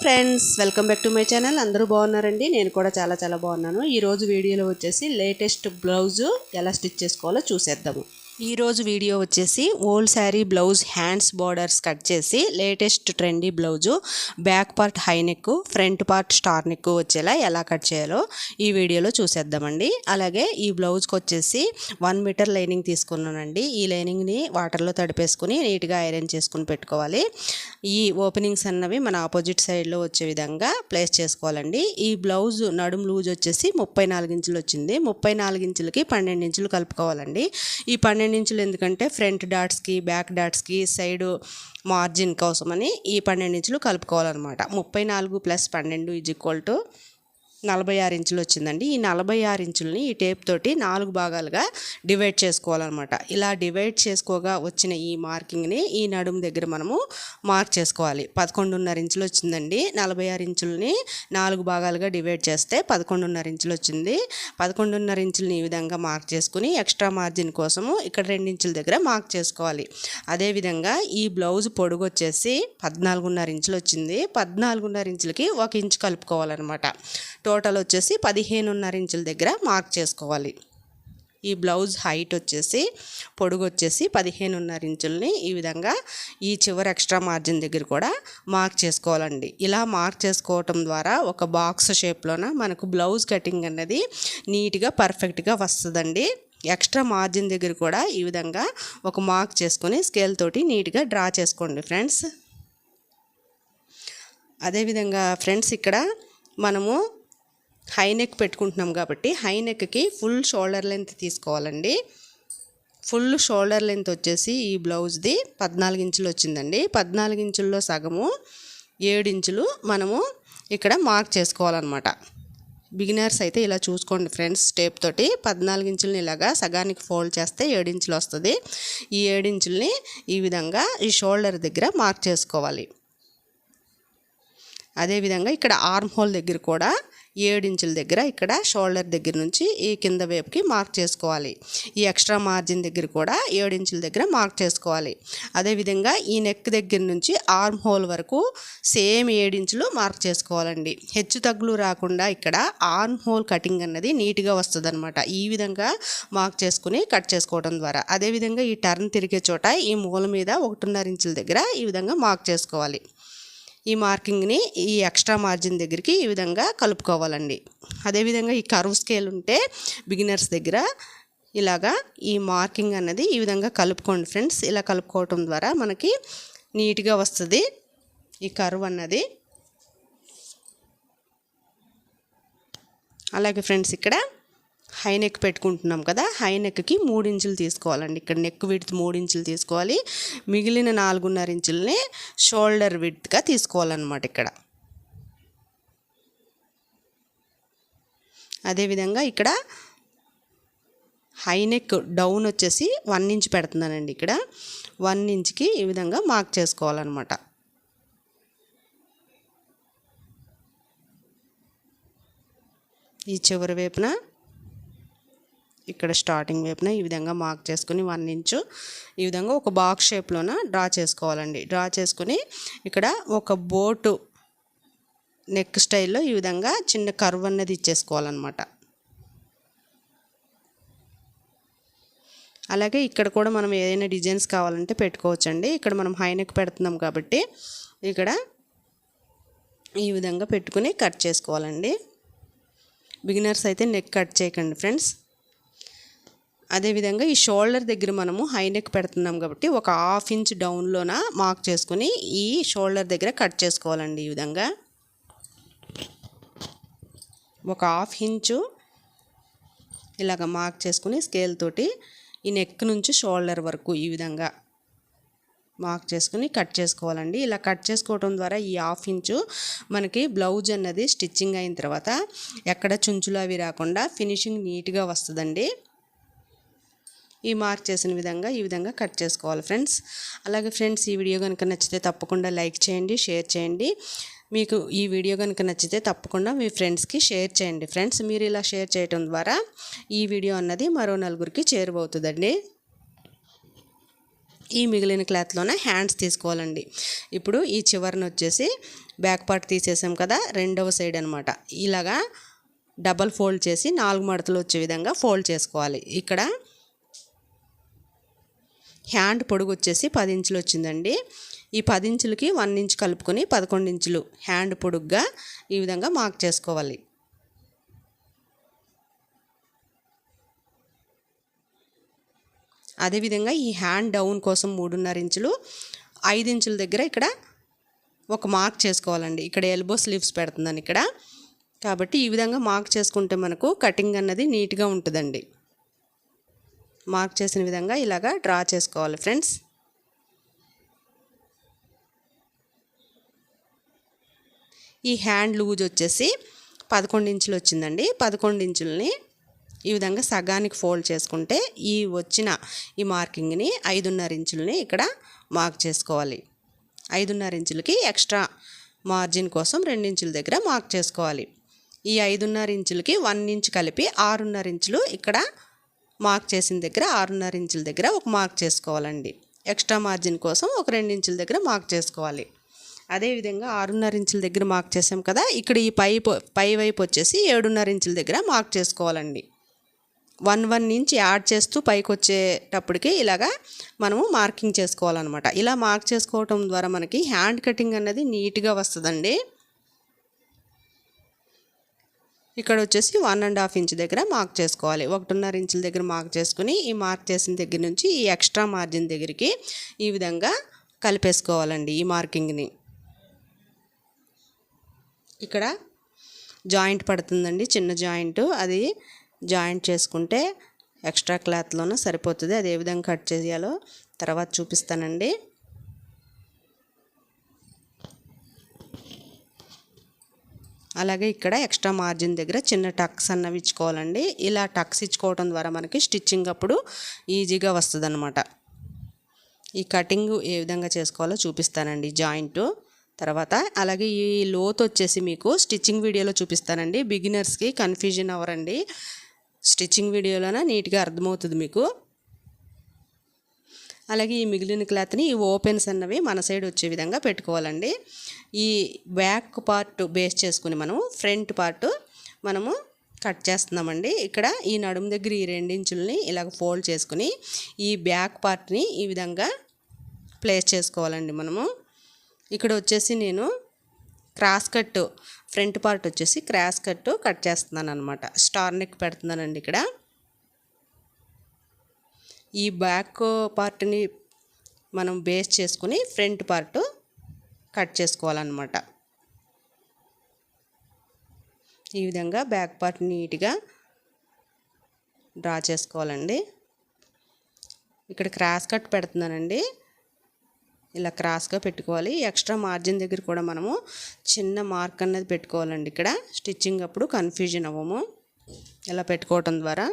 Friends welcome back to my channel. అందరూ బాగున్నారండి? నేను కూడా చాలా బాగున్నాను. ఈరోజు వీడియోలో వచ్చేసి లేటెస్ట్ బ్లౌజు ఎలా స్టిచ్ చేసుకోవాలో చూసేద్దాము. ఈరోజు వీడియో వచ్చేసి old sari blouse hands borders cut చేసి latest trendy blouse back part high neck, front part star neck వచ్చేలా ఎలా కట్ చేయాలో ఈ వీడియోలో చూసేద్దామండి. అలాగే ఈ బ్లౌజ్కి వచ్చేసి 1 మీటర్ లైనింగ్ తీసుకున్నానండి. ఈ లైనింగ్ని వాటర్లో తడిపేసుకుని నీట్గా ఐరన్ చేసుకుని పెట్టుకోవాలి. ఈ ఓపెనింగ్స్ అన్నవి మన ఆపోజిట్ సైడ్లో వచ్చే విధంగా ప్లేస్ చేసుకోవాలండి. ఈ బ్లౌజ్ నడుం లూజ్ వచ్చేసి 34 ఇంచులు వచ్చింది. 34 ఇంచులకి 12 ఇంచులు కలుపుకోవాలండి. ఈ 12 ఇంచులు ఎందుకంటే ఫ్రంట్ డాట్స్కి, బ్యాక్ డాట్స్కి, సైడ్ మార్జిన్ కోసమని ఈ 12 ఇంచులు కలుపుకోవాలన్నమాట. 34 + 12 = 46 ఇంచులు వచ్చిందండి. ఈ 46 ఇంచులని ఈ టేప్ తోటి 4 భాగాలుగా డివైడ్ చేసుకోవాలన్నమాట. ఇలా డివైడ్ చేసుకోగా వచ్చిన ఈ మార్కింగ్ని ఈ నడుము దగ్గర మనము మార్క్ చేసుకోవాలి. 11.5 ఇంచులు వచ్చిందండి. 46 ఇంచులని 4 భాగాలుగా డివైడ్ చేస్తే 11.5 ఇంచులు వచ్చింది. 11.5 ఇంచులని ఈ విధంగా మార్క్ చేసుకుని ఎక్స్ట్రా మార్జిన్ కోసము ఇక్కడ 2 ఇంచుల దగ్గర మార్క్ చేసుకోవాలి. అదేవిధంగా ఈ బ్లౌజ్ పొడుగు వచ్చేసి 14.5 ఇంచులు వచ్చింది. 14.5 ఇంచులకి 1 ఇంచు కలుపుకోవాలన్నమాట. టోటల్ వచ్చేసి 15.5 ఇంచుల దగ్గర మార్క్ చేసుకోవాలి. ఈ బ్లౌజ్ హైట్ వచ్చేసి పొడుగు వచ్చేసి 15.5 ఇంచులని ఈ విధంగా ఈ చివరి ఎక్స్ట్రా మార్జిన్ దగ్గర కూడా మార్క్ చేసుకోవాలండి. ఇలా మార్క్ చేసుకోవటం ద్వారా ఒక బాక్స్ షేప్లోన మనకు బ్లౌజ్ కటింగ్ అన్నది నీట్గా పర్ఫెక్ట్గా వస్తుందండి. ఎక్స్ట్రా మార్జిన్ దగ్గర కూడా ఈ విధంగా ఒక మార్క్ చేసుకొని స్కేల్ తోటి నీట్గా డ్రా చేసుకోండి ఫ్రెండ్స్. అదేవిధంగా ఫ్రెండ్స్ ఇక్కడ మనము హై నెక్ పెట్టుకుంటున్నాం కాబట్టి హై నెక్కి ఫుల్ షోల్డర్ లెంత్ తీసుకోవాలండి. ఫుల్ షోల్డర్ లెంత్ వచ్చేసి ఈ బ్లౌజ్ది 14 ఇంచులు వచ్చిందండి. 14 ఇంచుల్లో సగము 7 ఇంచులు మనము ఇక్కడ మార్క్ చేసుకోవాలన్నమాట. బిగినర్స్ అయితే ఇలా చూసుకోండి ఫ్రెండ్స్. టేప్ తోటి 14 ఇంచులని ఇలాగా సగానికి ఫోల్డ్ చేస్తే 7 ఇంచులు వస్తుంది. ఈ 7 ఇంచులని ఈ విధంగా ఈ షోల్డర్ దగ్గర మార్క్ చేసుకోవాలి. అదేవిధంగా ఇక్కడ ఆర్మ్ హోల్ దగ్గర కూడా 7 ఇంచుల దగ్గర ఇక్కడ షోల్డర్ దగ్గర నుంచి ఈ కింద వైపుకి మార్క్ చేసుకోవాలి. ఈ ఎక్స్ట్రా మార్జిన్ దగ్గర కూడా 7 ఇంచుల దగ్గర మార్క్ చేసుకోవాలి. అదేవిధంగా ఈ నెక్ దగ్గర నుంచి ఆర్మ్ హోల్ వరకు సేమ్ 7 ఇంచులు మార్క్ చేసుకోవాలండి. హెచ్చు తగ్గులు రాకుండా ఇక్కడ ఆర్మ్ హోల్ కటింగ్ అన్నది నీట్గా వస్తుంది అనమాట. ఈ విధంగా మార్క్ చేసుకుని కట్ చేసుకోవడం ద్వారా. అదేవిధంగా ఈ టర్న్ తిరిగే చోట ఈ మూల మీద 1.5 ఇంచుల దగ్గర ఈ విధంగా మార్క్ చేసుకోవాలి. ఈ మార్కింగ్ని ఈ ఎక్స్ట్రా మార్జిన్ దగ్గరికి ఈ విధంగా కలుపుకోవాలండి. అదేవిధంగా ఈ కర్వ్ స్కేల్ ఉంటే బిగినర్స్ దగ్గర ఇలాగా ఈ మార్కింగ్ అన్నది ఈ విధంగా కలుపుకోండి ఫ్రెండ్స్. ఇలా కలుపుకోవటం ద్వారా మనకి నీట్గా వస్తుంది ఈ కర్వ్ అన్నది. అలాగే ఫ్రెండ్స్ ఇక్కడ హై నెక్ పెట్టుకుంటున్నాం కదా, హై నెక్కి 3 ఇంచులు తీసుకోవాలండి. ఇక్కడ నెక్ విడ్త్ 3 ఇంచులు తీసుకోవాలి. మిగిలిన 4.5 ఇంచులని షోల్డర్ విడ్త్గా తీసుకోవాలన్నమాట ఇక్కడ. అదేవిధంగా ఇక్కడ హై నెక్ డౌన్ వచ్చేసి 1 ఇంచ్ పెడుతున్నానండి. ఇక్కడ 1 ఇంచ్కి ఈ విధంగా మార్క్ చేసుకోవాలన్నమాట. ఈ చివరి వైపున ఇక్కడ స్టార్టింగ్ వైపున ఈ విధంగా మార్క్ చేసుకుని 1 ఇంచు ఈ విధంగా ఒక బాక్స్ షేప్లోన డ్రా చేసుకోవాలండి. డ్రా చేసుకుని ఇక్కడ ఒక బోటు నెక్ స్టైల్లో ఈ విధంగా చిన్న కర్వ్ అన్నది ఇచ్చేసుకోవాలన్నమాట. అలాగే ఇక్కడ కూడా మనం ఏదైనా డిజైన్స్ కావాలంటే పెట్టుకోవచ్చండి. ఇక్కడ మనం హై నెక్ పెడుతున్నాం కాబట్టి ఇక్కడ ఈ విధంగా పెట్టుకుని కట్ చేసుకోవాలండి. బిగినర్స్ అయితే నెక్ కట్ చేయకండి ఫ్రెండ్స్. అదేవిధంగా ఈ షోల్డర్ దగ్గర మనము హై నెక్ పెడుతున్నాం కాబట్టి ఒక 1/2 ఇంచ్ డౌన్లోన మార్క్ చేసుకుని ఈ షోల్డర్ దగ్గర కట్ చేసుకోవాలండి. ఈ విధంగా ఒక 1/2 ఇంచు ఇలాగ మార్క్ చేసుకుని స్కేల్ తోటి ఈ నెక్ నుంచి షోల్డర్ వరకు ఈ విధంగా మార్క్ చేసుకుని కట్ చేసుకోవాలండి. ఇలా కట్ చేసుకోవడం ద్వారా ఈ 1/2 ఇంచు మనకి బ్లౌజ్ అన్నది స్టిచ్చింగ్ అయిన తర్వాత ఎక్కడ చుంచులు అవి రాకుండా ఫినిషింగ్ నీట్గా వస్తుందండి. ఈ మార్క్ చేసిన విధంగా ఈ విధంగా కట్ చేసుకోవాలి ఫ్రెండ్స్. అలాగే ఫ్రెండ్స్ ఈ వీడియో కనుక నచ్చితే తప్పకుండా లైక్ చేయండి, షేర్ చేయండి. మీకు ఈ వీడియో కనుక నచ్చితే తప్పకుండా మీ ఫ్రెండ్స్కి షేర్ చేయండి ఫ్రెండ్స్. మీరు ఇలా షేర్ చేయడం ద్వారా ఈ వీడియో అన్నది మరో నలుగురికి చేరువవుతుందండి. ఈ మిగిలిన క్లాత్లోనే హ్యాండ్స్ తీసుకోవాలండి. ఇప్పుడు ఈ చివరన వచ్చేసి బ్యాక్ పార్ట్ తీసేసాం కదా, రెండవ సైడ్ అనమాట. ఇలాగా డబల్ ఫోల్డ్ చేసి 4 మడతలు వచ్చే విధంగా ఫోల్డ్ చేసుకోవాలి. ఇక్కడ హ్యాండ్ పొడుగు వచ్చేసి 10 ఇంచులు వచ్చిందండి. ఈ 10 ఇంచులకి 1 ఇంచ్ కలుపుకొని 11 ఇంచులు హ్యాండ్ పొడుగ్గా ఈ విధంగా మార్క్ చేసుకోవాలి. అదేవిధంగా ఈ హ్యాండ్ డౌన్ కోసం 3.5 ఇంచులు 5 ఇంచుల దగ్గర ఇక్కడ ఒక మార్క్ చేసుకోవాలండి. ఇక్కడ ఎల్బో స్లీవ్స్ పెడుతున్నాను ఇక్కడ, కాబట్టి ఈ విధంగా మార్క్ చేసుకుంటే మనకు కటింగ్ అన్నది నీట్గా ఉంటుందండి. మార్క్ చేసిన విధంగా ఇలాగా డ్రా చేసుకోవాలి ఫ్రెండ్స్. ఈ హ్యాండ్ లూజ్ వచ్చేసి 11 ఇంచులు వచ్చిందండి. 11 ఇంచులని ఈ విధంగా సగానికి ఫోల్డ్ చేసుకుంటే ఈ వచ్చిన ఈ మార్కింగ్ని 5.5 ఇంచులని ఇక్కడ మార్క్ చేసుకోవాలి. 5.5 ఇంచులకి ఎక్స్ట్రా మార్జిన్ కోసం 2 ఇంచుల దగ్గర మార్క్ చేసుకోవాలి. ఈ 5.5 ఇంచులకి 1 ఇంచ్ కలిపి 6.5 ఇంచులు ఇక్కడ మార్క్ చేసిన దగ్గర 6.5 ఇంచుల దగ్గర ఒక మార్క్ చేసుకోవాలండి. ఎక్స్ట్రా మార్జిన్ కోసం ఒక 2 ఇంచుల దగ్గర మార్క్ చేసుకోవాలి. అదేవిధంగా 6.5 ఇంచుల దగ్గర మార్క్ చేసాం కదా, ఇక్కడ ఈ పై వైపు వచ్చేసి 7.5 ఇంచుల దగ్గర మార్క్ చేసుకోవాలండి. 1 ఇంచ్ యాడ్ చేస్తూ పైకి వచ్చేటప్పటికి ఇలాగా మనము మార్కింగ్ చేసుకోవాలన్నమాట. ఇలా మార్క్ చేసుకోవటం ద్వారా మనకి హ్యాండ్ కటింగ్ అన్నది నీట్గా వస్తుందండి. ఇక్కడ వచ్చేసి 1.5 ఇంచ్ దగ్గర మార్క్ చేసుకోవాలి. 1.5 ఇంచుల దగ్గర మార్క్ చేసుకుని ఈ మార్క్ చేసిన దగ్గర నుంచి ఈ ఎక్స్ట్రా మార్జిన్ దగ్గరికి ఈ విధంగా కలిపేసుకోవాలండి ఈ మార్కింగ్ని. ఇక్కడ జాయింట్ పడుతుందండి, చిన్న జాయింట్, అది జాయింట్ చేసుకుంటే ఎక్స్ట్రా క్లాత్లోనే సరిపోతుంది. అది ఏ విధంగా కట్ చేయాలో తర్వాత చూపిస్తానండి. అలాగే ఇక్కడ ఎక్స్ట్రా మార్జిన్ దగ్గర చిన్న టక్స్ అన్నవి ఇచ్చుకోవాలండి. ఇలా టక్స్ ఇచ్చుకోవడం ద్వారా మనకి స్టిచ్చింగ్ అప్పుడు ఈజీగా వస్తుంది అన్నమాట. ఈ కటింగ్ ఏ విధంగా చేసుకోవాలో చూపిస్తానండి జాయింట్ తర్వాత. అలాగే ఈ లోతు వచ్చేసి మీకు స్టిచ్చింగ్ వీడియోలో చూపిస్తానండి. బిగినర్స్కి కన్ఫ్యూజన్ అవ్వరండి, స్టిచ్చింగ్ వీడియోలోనే నీట్గా అర్థమవుతుంది మీకు. అలాగే ఈ మిగిలిన క్లాత్ని ఈ ఓపెన్స్ అన్నవి మన సైడ్ వచ్చే విధంగా పెట్టుకోవాలండి. ఈ బ్యాక్ పార్ట్ బేస్ చేసుకుని మనం ఫ్రంట్ పార్ట్ మనము కట్ చేస్తున్నామండి. ఇక్కడ ఈ నడుము దగ్గర ఈ 2 ఇంచులని ఇలాగ ఫోల్డ్ చేసుకుని ఈ బ్యాక్ పార్ట్ని ఈ విధంగా ప్లేస్ చేసుకోవాలండి మనము. ఇక్కడ వచ్చేసి నేను క్రాస్ కట్, ఫ్రంట్ పార్ట్ వచ్చేసి క్రాస్ కట్ చేస్తున్నాను అనమాట. స్టార్ నెక్ పెడుతున్నానండి ఇక్కడ. ఈ బ్యాక్ పార్ట్ని మనం బేస్ చేసుకుని ఫ్రంట్ పార్ట్ కట్ చేసుకోవాలన్నమాట. ఈ విధంగా బ్యాక్ పార్ట్ నీట్గా డ్రా చేసుకోవాలండి. ఇక్కడ క్రాస్ కట్ పెడుతున్నానండి, ఇలా క్రాస్గా పెట్టుకోవాలి. ఎక్స్ట్రా మార్జిన్ దగ్గర కూడా మనము చిన్న మార్క్ అనేది పెట్టుకోవాలండి. ఇక్కడ స్టిచ్చింగ్ అప్పుడు కన్ఫ్యూజన్ అవ్వము ఇలా పెట్టుకోవటం ద్వారా.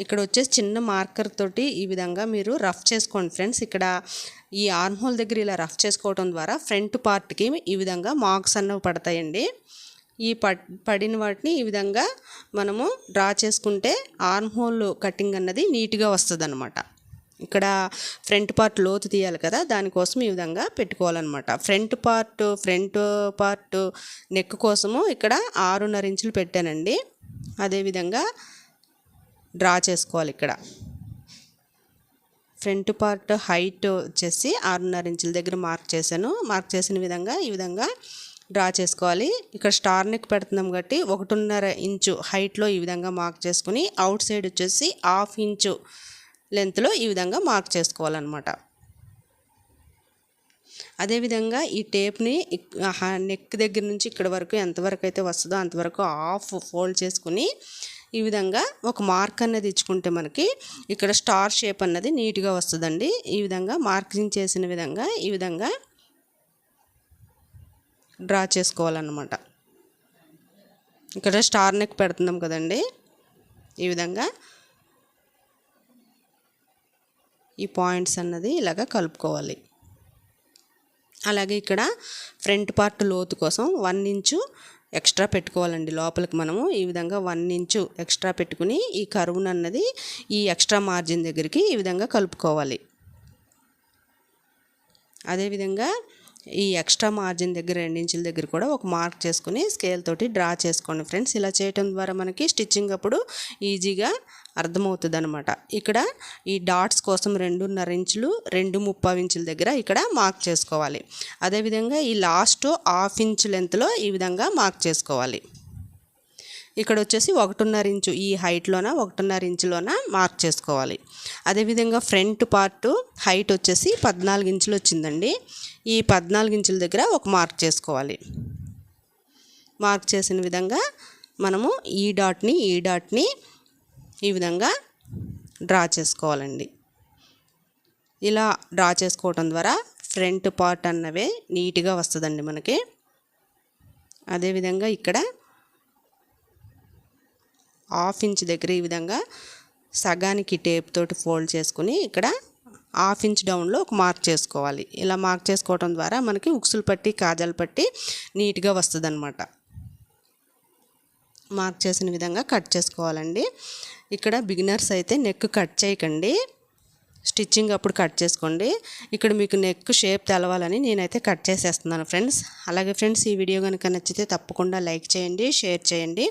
ఇక్కడ వచ్చేసి చిన్న మార్కర్ తోటి ఈ విధంగా మీరు రఫ్ చేసుకోండి ఫ్రెండ్స్. ఇక్కడ ఈ ఆర్మ్ హోల్ దగ్గర ఇలా రఫ్ చేసుకోవటం ద్వారా ఫ్రంట్ పార్ట్కి ఈ విధంగా మార్క్స్ అన్నవి పడతాయండి. ఈ పడిన వాటిని ఈ విధంగా మనము డ్రా చేసుకుంటే ఆర్మ్ హోల్ కటింగ్ అన్నది నీట్గా వస్తుంది అనమాట. ఇక్కడ ఫ్రంట్ పార్ట్ లోతు తీయాలి కదా, దానికోసం ఈ విధంగా పెట్టుకోవాలన్నమాట. ఫ్రంట్ పార్ట్ నెక్ కోసము ఇక్కడ 6.5 ఇంచులు పెట్టానండి. అదేవిధంగా డ్రా చేసుకోవాలి. ఇక్కడ ఫ్రంట్ పార్ట్ హైట్ వచ్చేసి 6.5 ఇంచుల దగ్గర మార్క్ చేశాను. మార్క్ చేసిన విధంగా ఈ విధంగా డ్రా చేసుకోవాలి. ఇక్కడ స్టార్ నెక్ పెడుతున్నాం కాబట్టి 1.5 ఇంచు హైట్లో ఈ విధంగా మార్క్ చేసుకుని అవుట్ సైడ్ వచ్చేసి 1/2 ఇంచు లెంత్లో ఈ విధంగా మార్క్ చేసుకోవాలన్నమాట. అదేవిధంగా ఈ టేప్ని నెక్ దగ్గర నుంచి ఇక్కడ వరకు ఎంతవరకు అయితే వస్తుందో అంతవరకు హాఫ్ ఫోల్డ్ చేసుకుని ఈ విధంగా ఒక మార్క్ అనేది ఇచ్చుకుంటే మనకి ఇక్కడ స్టార్ షేప్ అన్నది నీట్గా వస్తుందండి. ఈ విధంగా మార్కింగ్ చేసిన విధంగా ఈ విధంగా డ్రా చేసుకోవాలన్నమాట. ఇక్కడ స్టార్ నెక్ పెడుతున్నాం కదండి, ఈ విధంగా ఈ పాయింట్స్ అన్నది ఇలాగ కలుపుకోవాలి. అలాగే ఇక్కడ ఫ్రంట్ పార్ట్ లోతు కోసం 1 ఇంచు ఎక్స్ట్రా పెట్టుకోవాలండి లోపలికి. మనము ఈ విధంగా 1 ఇంచు ఎక్స్ట్రా పెట్టుకుని ఈ కర్వ్ను అన్నది ఈ ఎక్స్ట్రా మార్జిన్ దగ్గరికి ఈ విధంగా కలుపుకోవాలి. అదేవిధంగా ఈ ఎక్స్ట్రా మార్జిన్ దగ్గర 2 ఇంచుల దగ్గర కూడా ఒక మార్క్ చేసుకుని స్కేల్ తోటి డ్రా చేసుకోండి ఫ్రెండ్స్. ఇలా చేయటం ద్వారా మనకి స్టిచ్చింగ్ అప్పుడు ఈజీగా అర్థమవుతుంది అనమాట. ఇక్కడ ఈ డాట్స్ కోసం 2.5 ఇంచులు 2.75 ఇంచుల దగ్గర ఇక్కడ మార్క్ చేసుకోవాలి. అదేవిధంగా ఈ లాస్ట్ 1/2 ఇంచు లెంత్లో ఈ విధంగా మార్క్ చేసుకోవాలి. ఇక్కడ వచ్చేసి 1.5 ఇంచు ఈ హైట్లోన 1.5 ఇంచులోన మార్క్ చేసుకోవాలి. అదేవిధంగా ఫ్రంట్ పార్ట్ హైట్ వచ్చేసి 14 ఇంచులు వచ్చిందండి. ఈ 14 ఇంచుల దగ్గర ఒక మార్క్ చేసుకోవాలి. మార్క్ చేసిన విధంగా మనము ఈ డాట్ని ఈ విధంగా డ్రా చేసుకోవాలండి. ఇలా డ్రా చేసుకోవటం ద్వారా ఫ్రంట్ పార్ట్ అన్నవే నీట్గా వస్తుందండి మనకి. అదేవిధంగా ఇక్కడ 1/2 ఇంచ్ దగ్గర ఈ విధంగా సగానికి టేప్ తోటి ఫోల్డ్ చేసుకుని ఇక్కడ 1/2 ఇంచ్ డౌన్లో ఒక మార్క్ చేసుకోవాలి. ఇలా మార్క్ చేసుకోవడం ద్వారా మనకి ఉక్సులు పట్టి కాజాలు పట్టి నీట్గా వస్తుంది అనమాట. మార్క్ చేసిన విధంగా కట్ చేసుకోవాలండి. ఇక్కడ బిగినర్స్ అయితే నెక్ కట్ చేయకండి, స్టిచ్చింగ్ అప్పుడు కట్ చేసుకోండి. ఇక్కడ మీకు నెక్ షేప్ తెలవాలని నేనైతే కట్ చేసేస్తున్నాను ఫ్రెండ్స్. అలాగే ఫ్రెండ్స్, ఈ వీడియో కనుక నచ్చితే తప్పకుండా లైక్ చేయండి, షేర్ చేయండి.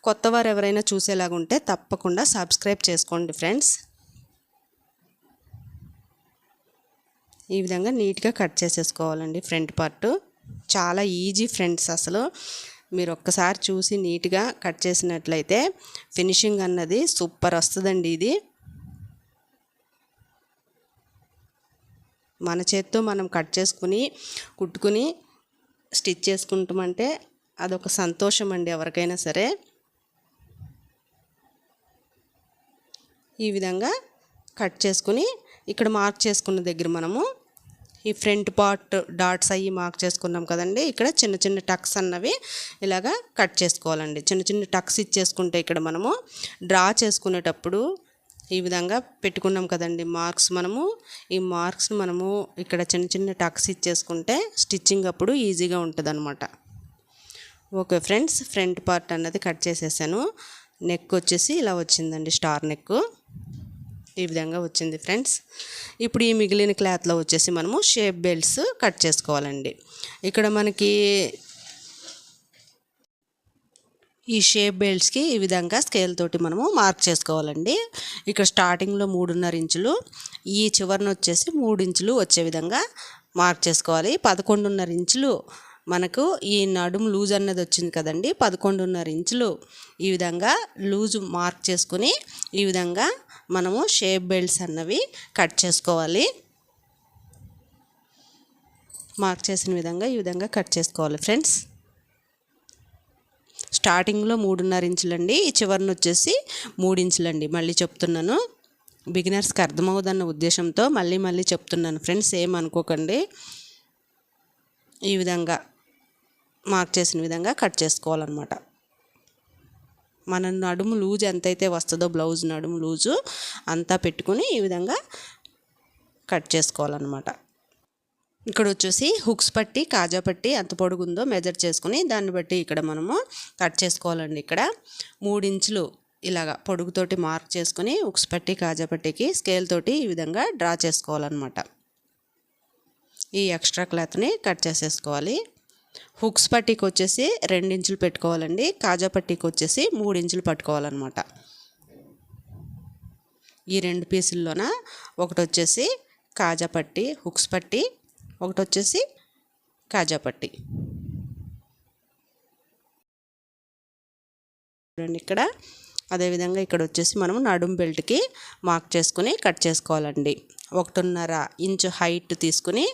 కొత్తవారు ఎవరైనా చూసేలాగుంటే తప్పకుండా సబ్స్క్రైబ్ చేసుకోండి ఫ్రెండ్స్. ఈ విధంగా నీట్గా కట్ చేసేసుకోవాలండి ఫ్రంట్ పార్ట్. చాలా ఈజీ ఫ్రెండ్స్, అసలు మీరు ఒక్కసారి చూసి నీట్గా కట్ చేసినట్లయితే ఫినిషింగ్ అన్నది సూపర్ వస్తుందండి. ఇది మన చేత్తో మనం కట్ చేసుకుని కుట్టుకుని స్టిచ్ చేసుకుంటామంటే అదొక సంతోషం అండి ఎవరికైనా సరే. ఈ విధంగా కట్ చేసుకుని ఇక్కడ మార్క్ చేసుకున్న దగ్గర మనము ఈ ఫ్రంట్ పార్ట్ డాట్స్ అయ్యి మార్క్ చేసుకున్నాం కదండి. ఇక్కడ చిన్న చిన్న టక్స్ అన్నవి ఇలాగా కట్ చేసుకోవాలండి. చిన్న చిన్న టక్స్ ఇచ్చేసుకుంటే ఇక్కడ మనము డ్రా చేసుకునేటప్పుడు ఈ విధంగా పెట్టుకున్నాం కదండి మార్క్స్. ఈ మార్క్స్ మనము ఇక్కడ చిన్న చిన్న టక్స్ ఇచ్చేసుకుంటే స్టిచ్చింగ్ అప్పుడు ఈజీగా ఉంటుంది అనమాట. ఓకే ఫ్రెండ్స్, ఫ్రంట్ పార్ట్ అన్నది కట్ చేసేసాను. నెక్ వచ్చేసి ఇలా వచ్చిందండి, స్టార్ నెక్ ఈ విధంగా వచ్చింది ఫ్రెండ్స్. ఇప్పుడు ఈ మిగిలిన క్లాత్లో వచ్చేసి మనము షేప్ బెల్ట్స్ కట్ చేసుకోవాలండి. ఇక్కడ మనకి ఈ షేప్ బెల్ట్స్కి ఈ విధంగా స్కేల్ తోటి మనము మార్క్ చేసుకోవాలండి. ఇక్కడ స్టార్టింగ్లో 3.5 ఇంచులు, ఈ చివరన వచ్చేసి 3 ఇంచులు వచ్చే విధంగా మార్క్ చేసుకోవాలి. 11.5 ఇంచులు మనకు ఈ నడుము లూజ్ అన్నది వచ్చింది కదండి, 11.5 ఇంచులు ఈ విధంగా లూజ్ మార్క్ చేసుకుని ఈ విధంగా మనము షేప్ బెల్ట్స్ అన్నవి కట్ చేసుకోవాలి. మార్క్ చేసిన విధంగా ఈ విధంగా కట్ చేసుకోవాలి ఫ్రెండ్స్. స్టార్టింగ్లో 3.5 ఇంచులండి, ఈ చివరన వచ్చేసి 3 ఇంచులండి. మళ్ళీ చెప్తున్నాను, బిగినర్స్కి అర్థమవుదన్న ఉద్దేశంతో మళ్ళీ చెప్తున్నాను ఫ్రెండ్స్, ఏం అనుకోకండి. ఈ విధంగా మార్క్ చేసిన విధంగా కట్ చేసుకోవాలన్నమాట. మన నడుము లూజ్ ఎంతైతే వస్తుందో బ్లౌజ్ నడుము లూజు అంతా పెట్టుకుని ఈ విధంగా కట్ చేసుకోవాలన్నమాట. ఇక్కడ వచ్చేసి హుక్స్ పట్టి కాజా పట్టి ఎంత పొడుగుందో మెజర్ చేసుకుని దాన్ని బట్టి ఇక్కడ మనము కట్ చేసుకోవాలండి. ఇక్కడ 3 ఇంచులు ఇలాగా పొడుగుతోటి మార్క్ చేసుకుని హుక్స్ పట్టి కాజా పట్టికి స్కేల్ తోటి ఈ విధంగా డ్రా చేసుకోవాలన్నమాట. ఈ ఎక్స్ట్రా క్లాత్ని కట్ చేసేసుకోవాలి. హుక్స్ పట్టీకి వచ్చేసి 2 ఇంచులు పెట్టుకోవాలండి, కాజా పట్టీకి వచ్చేసి 3 ఇంచులు పట్టుకోవాలన్నమాట. ఈ 2 పీసుల్లోన ఒకటి వచ్చేసి కాజా పట్టి హుక్స్ పట్టి, ఒకటి వచ్చేసి కాజా పట్టి. చూడండి ఇక్కడ. అదేవిధంగా ఇక్కడ వచ్చేసి మనం నడుము బెల్ట్కి మార్క్ చేసుకుని కట్ చేసుకోవాలండి. 1.5 ఇంచు హైట్ తీసుకుని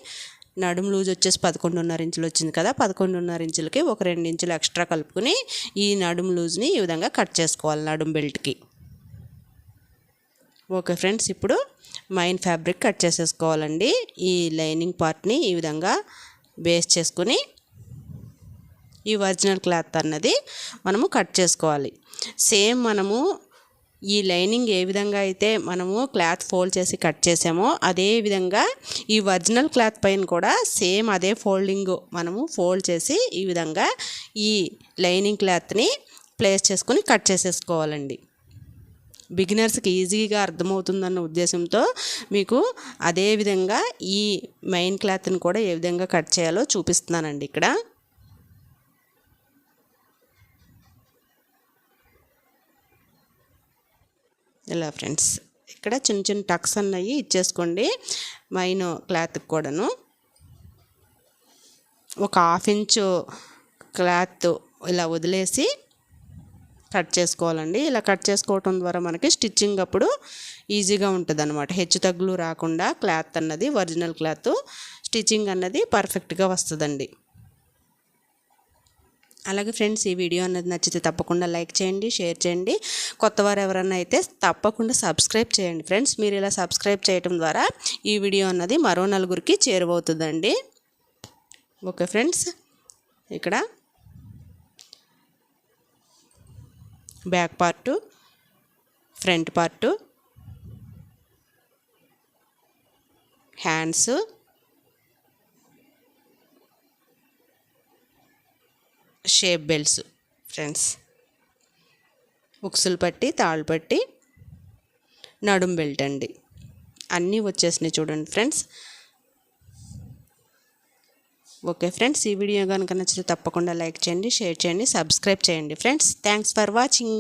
నడుము లూజ్ వచ్చేసి 11.5 ఇంచులు వచ్చింది కదా, 11.5 ఇంచులకి ఒక 2 ఇంచులు ఎక్స్ట్రా కలుపుకొని ఈ నడుము లూజ్ని ఈ విధంగా కట్ చేసుకోవాలి నడుము బెల్ట్కి. ఓకే ఫ్రెండ్స్, ఇప్పుడు మైన్ ఫ్యాబ్రిక్ కట్ చేసేసుకోవాలండి. ఈ లైనింగ్ పార్ట్ని ఈ విధంగా బేస్ చేసుకుని ఈ ఒరిజినల్ క్లాత్ అన్నది మనము కట్ చేసుకోవాలి. సేమ్ మనము ఈ లైనింగ్ ఏ విధంగా అయితే మనము క్లాత్ ఫోల్డ్ చేసి కట్ చేసామో అదే విధంగా ఈ ఒరిజినల్ క్లాత్ పైన కూడా సేమ్ అదే ఫోల్డింగ్ మనము ఫోల్డ్ చేసి ఈ విధంగా ఈ లైనింగ్ క్లాత్ని ప్లేస్ చేసుకొని కట్ చేసేసుకోవాలండి. బిగినర్స్కి ఈజీగా అర్థమవుతుందన్న ఉద్దేశంతో మీకు అదే విధంగా ఈ మెయిన్ క్లాత్ని కూడా ఏ విధంగా కట్ చేయాలో చూపిస్తున్నానండి ఇక్కడ. ఇలా ఫ్రెండ్స్ ఇక్కడ చిన్న చిన్న టక్స్ అన్నవి ఇచ్చేసుకోండి. మెయిన్ క్లాత్కి కూడాను ఒక 1/2 ఇంచు క్లాత్ ఇలా వదిలేసి కట్ చేసుకోవాలండి. ఇలా కట్ చేసుకోవటం ద్వారా మనకి స్టిచ్చింగ్ అప్పుడు ఈజీగా ఉంటుంది అనమాట. హెచ్చు తగ్గులు రాకుండా క్లాత్ అన్నది ఒరిజినల్ క్లాత్ స్టిచ్చింగ్ అన్నది పర్ఫెక్ట్గా వస్తుందండి. అలాగే ఫ్రెండ్స్, ఈ వీడియో అన్నది నచ్చితే తప్పకుండా లైక్ చేయండి, షేర్ చేయండి. కొత్తవారు ఎవరన్నా అయితే తప్పకుండా సబ్స్క్రైబ్ చేయండి ఫ్రెండ్స్. మీరు ఇలా సబ్స్క్రైబ్ చేయడం ద్వారా ఈ వీడియో అన్నది మరో నలుగురికి చేరువవుతుందండి. ఓకే ఫ్రెండ్స్, ఇక్కడ back part, front part, hands, shape belts friends, ఉక్సులు పట్టి, తాళ్ళు పట్టి, నడుం బెల్ట్ అండి, అన్నీ వచ్చేసినాయి చూడండి ఫ్రెండ్స్. ఓకే ఫ్రెండ్స్, ఈ వీడియో కనుక నచ్చితే తప్పకుండా లైక్ చేయండి, షేర్ చేయండి, సబ్స్క్రైబ్ చేయండి ఫ్రెండ్స్. Thanks for watching.